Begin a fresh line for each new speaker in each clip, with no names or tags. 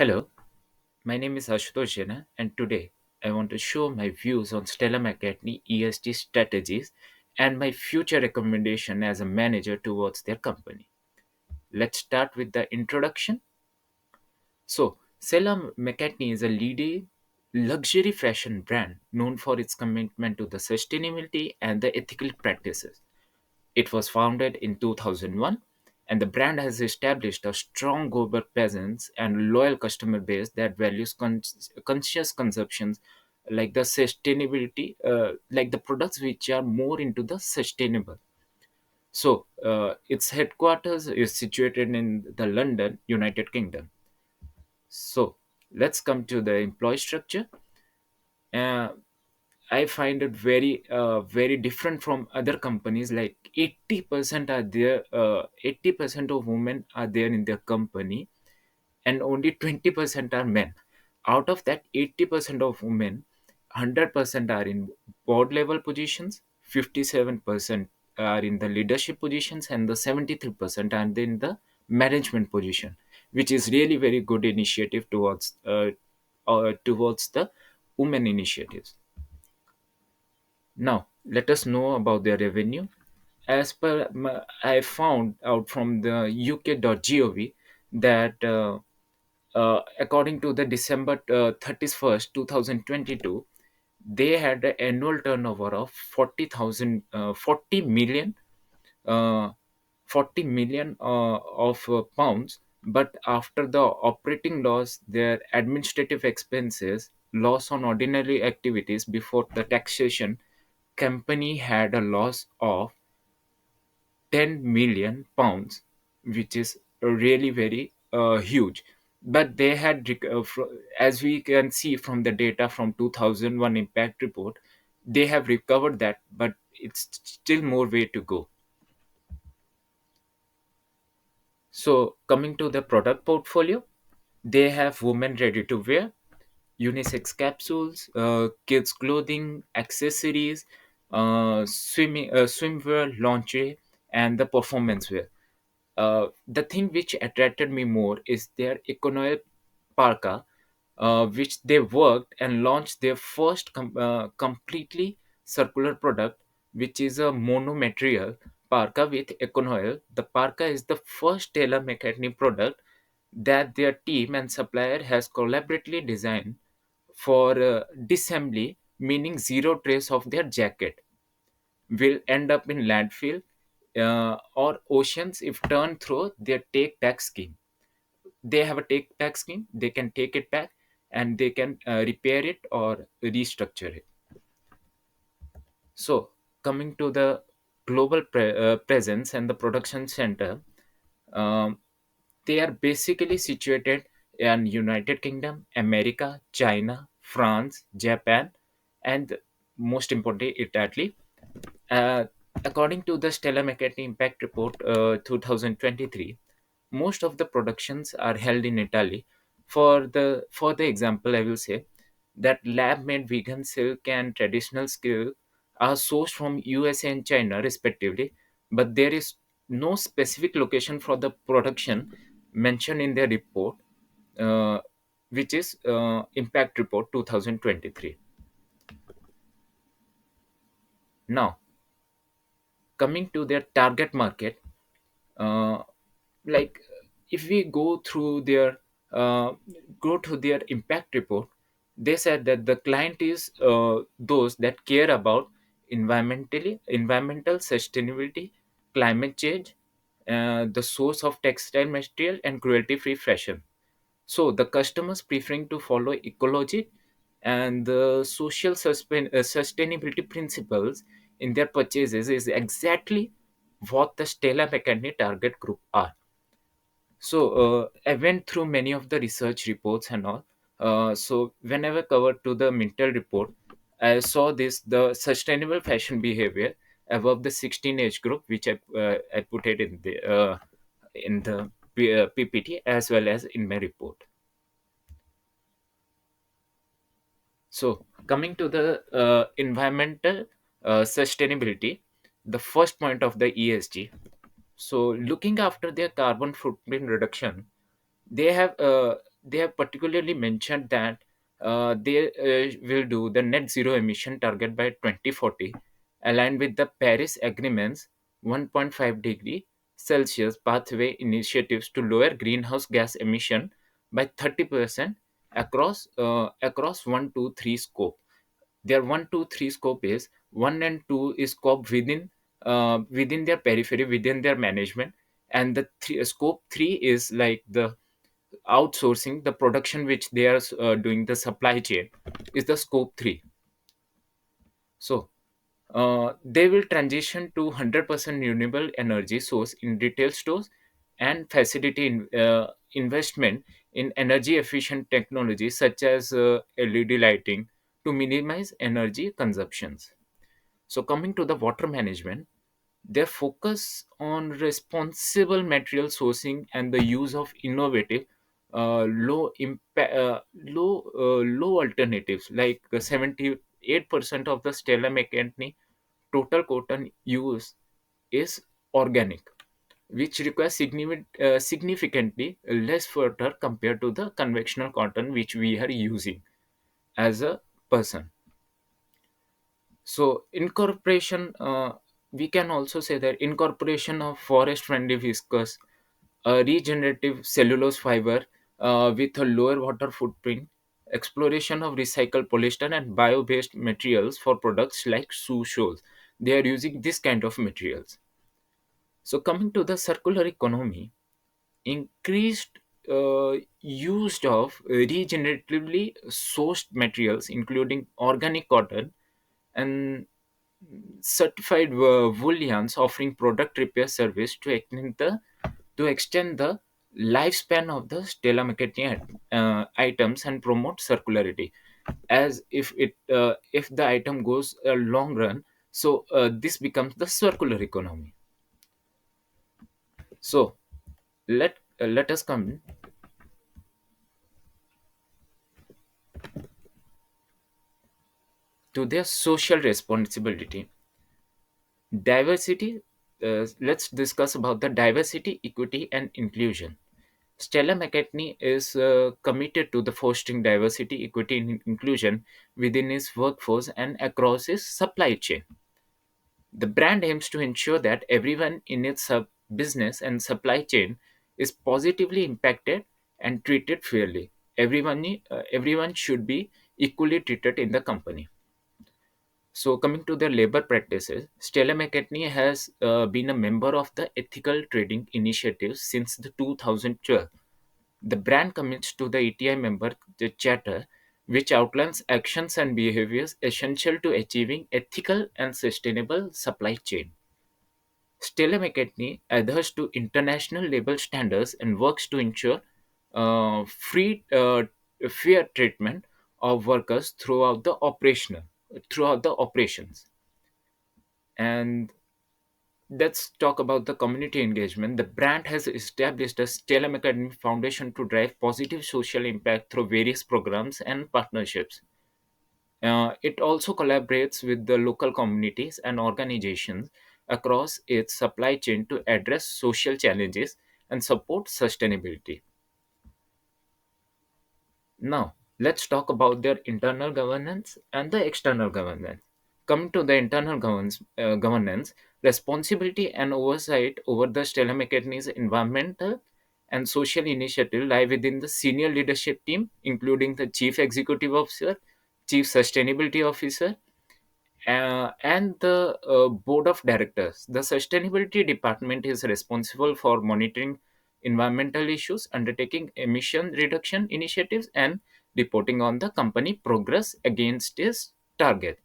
Hello, my name is Ashutosh Jena, and today I want to show my views on Stella McCartney ESG strategies and my future recommendation as a manager towards their company. Let's start with the introduction. So, Stella McCartney is a leading luxury fashion brand known for its commitment to the sustainability and the ethical practices. It was founded in 2001, and the brand has established a strong global presence and loyal customer base that values conscious consumptions, like the sustainability, like the products which are more into the sustainable. So, its headquarters is situated in the London, United Kingdom. So, let's come to the employee structure. Uh, I find it very different from other companies. Like 80% are there, 80% of women are there in their company, and only 20% are men. Out of that 80% of women, 100% are in board level positions, 57% are in the leadership positions, and the 73% are in the management position, which is really very good initiative towards the women initiatives. Now, let us know about their revenue. As per I found out from the UK.gov that according to the December 31st, 2022, they had an annual turnover of 40 million, uh, 40 million of pounds. But after the operating loss, their administrative expenses, loss on ordinary activities before the taxation, company had a loss of 10 million pounds, which is really very huge. But they had, as we can see from the data from 2001 impact report, they have recovered that, but it's still more way to go. So, coming to the product portfolio, they have women ready to wear, unisex capsules, kids clothing, accessories, swimwear, lingerie, and the performance wear. The thing which attracted me more is their Econoil Parka, which they worked and launched their first completely circular product, which is a mono-material parka with Econoil. The parka is the first Taylor McCartney product that their team and supplier has collaboratively designed for disassembly, meaning zero trace of their jacket will end up in landfill or oceans if turned through their take back scheme. They have a take back scheme, they can take it back and they can repair it or restructure it. So, coming to the global presence and the production center, um, they are basically situated in United Kingdom, America, China, France, Japan, and most importantly, Italy. Uh, According to the Stella McCartney Impact Report 2023, most of the productions are held in Italy. For the example, I will say that lab-made vegan silk and traditional silk are sourced from USA and China respectively, but there is no specific location for the production mentioned in their report, uh, which is Impact Report 2023. Now, coming to their target market, uh, like if we uh, go to their impact report, they said that the client is those that care about environmental sustainability, climate change, the source of textile material, and cruelty free fashion. So the customers preferring to follow ecology and the social sustainability principles in their purchases is exactly what the Stella McCartney target group are. So I went through many of the research reports and all. So whenever covered to the Mintel report, I saw this the sustainable fashion behavior above the 16 age group, which I put it in the PPT as well as in my report. So, coming to the environmental sustainability, the first point of the ESG. So, looking after their carbon footprint reduction, they have. they have particularly mentioned that they will do the net zero emission target by 2040, aligned with the Paris Agreement's 1.5 degree Celsius pathway initiatives to lower greenhouse gas emission by 30% across 1, 2, 3 scope. Their 1, 2, 3 scope is 1 and 2 is scope within their periphery, within their management, and the scope 3 is like the outsourcing, the production which they are doing, the supply chain is the scope 3. So they will transition to 100% renewable energy source in retail stores and facility investment in energy efficient technologies such as LED lighting to minimize energy consumptions. So coming to the water management, their focus on responsible material sourcing and the use of innovative low alternatives, like 78% of the Stella McCartney total cotton use is organic, which requires significantly less water compared to the conventional cotton which we are using as a person. So incorporation, we can also say that incorporation of forest-friendly viscose, regenerative cellulose fiber with a lower water footprint, exploration of recycled polyester and bio-based materials for products like shoe soles. They are using this kind of materials. So coming to the circular economy, increased use of regeneratively sourced materials, including organic cotton and certified wool yarns, offering product repair service to extend the lifespan of the Stella McCartney items and promote circularity. As if the item goes a long run, so this becomes the circular economy. So let us come to their social responsibility. Diversity. Let's discuss about the diversity, equity, and inclusion. Stella McCartney is committed to the fostering diversity, equity, and inclusion within its workforce and across its supply chain. The brand aims to ensure that everyone in its business and supply chain is positively impacted and treated fairly. Everyone should be equally treated in the company. So, coming to their labor practices, Stella McCartney has been a member of the Ethical Trading Initiative since the 2012. The brand commits to the ETI member charter, which outlines actions and behaviors essential to achieving ethical and sustainable supply chain. Stella McCartney adheres to international labor standards and works to ensure free, fair treatment of workers throughout the operations. And let's talk about the community engagement. The brand has established a Stella McCartney Foundation to drive positive social impact through various programs and partnerships. It also collaborates with the local communities and organizations across its supply chain to address social challenges and support sustainability. Now, let's talk about their internal governance and the external governance. Coming to the internal governance, responsibility and oversight over the Stella McCartney's environmental and social initiative lie within the senior leadership team, including the Chief Executive Officer, Chief Sustainability Officer, and the Board of Directors. The Sustainability Department is responsible for monitoring environmental issues, undertaking emission reduction initiatives, and reporting on the company progress against its target.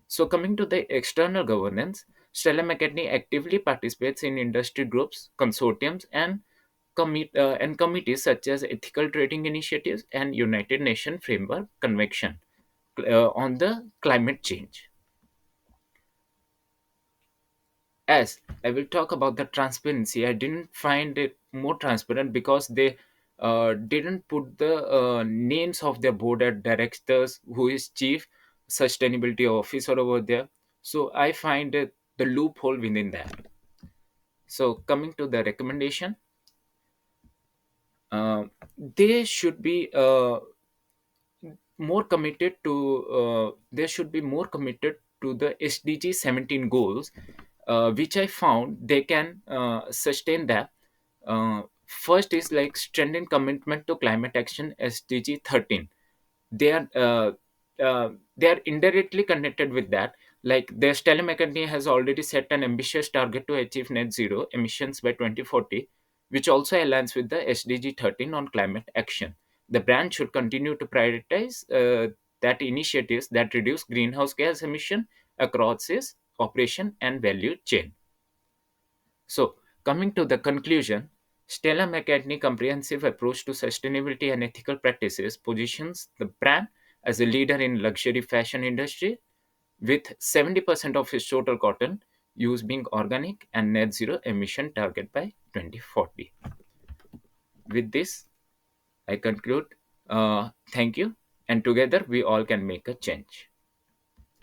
So, coming to the external governance, Stella McCartney actively participates in industry groups, consortiums, and committees such as Ethical Trading Initiatives and United Nations Framework Convention on the climate change. As I will talk about the transparency, I didn't find it more transparent because they didn't put the names of their board of directors, who is chief sustainability officer over there. So I find it the loophole within that. So coming to the recommendation, uh, they should be more committed to they should be more committed to the SDG 17 goals, which I found they can sustain that. First is like strengthen commitment to climate action, SDG 13. They are they are indirectly connected with that. Like their Stella McCartney has already set an ambitious target to achieve net zero emissions by 2040, which also aligns with the SDG 13 on climate action. The brand should continue to prioritize that initiatives that reduce greenhouse gas emission across its operation and value chain. So, coming to the conclusion, Stella McCartney comprehensive approach to sustainability and ethical practices positions the brand as a leader in luxury fashion industry with 70% of its total cotton use being organic and net zero emission target by 2040. With this, I conclude. Thank you, and together we all can make a change.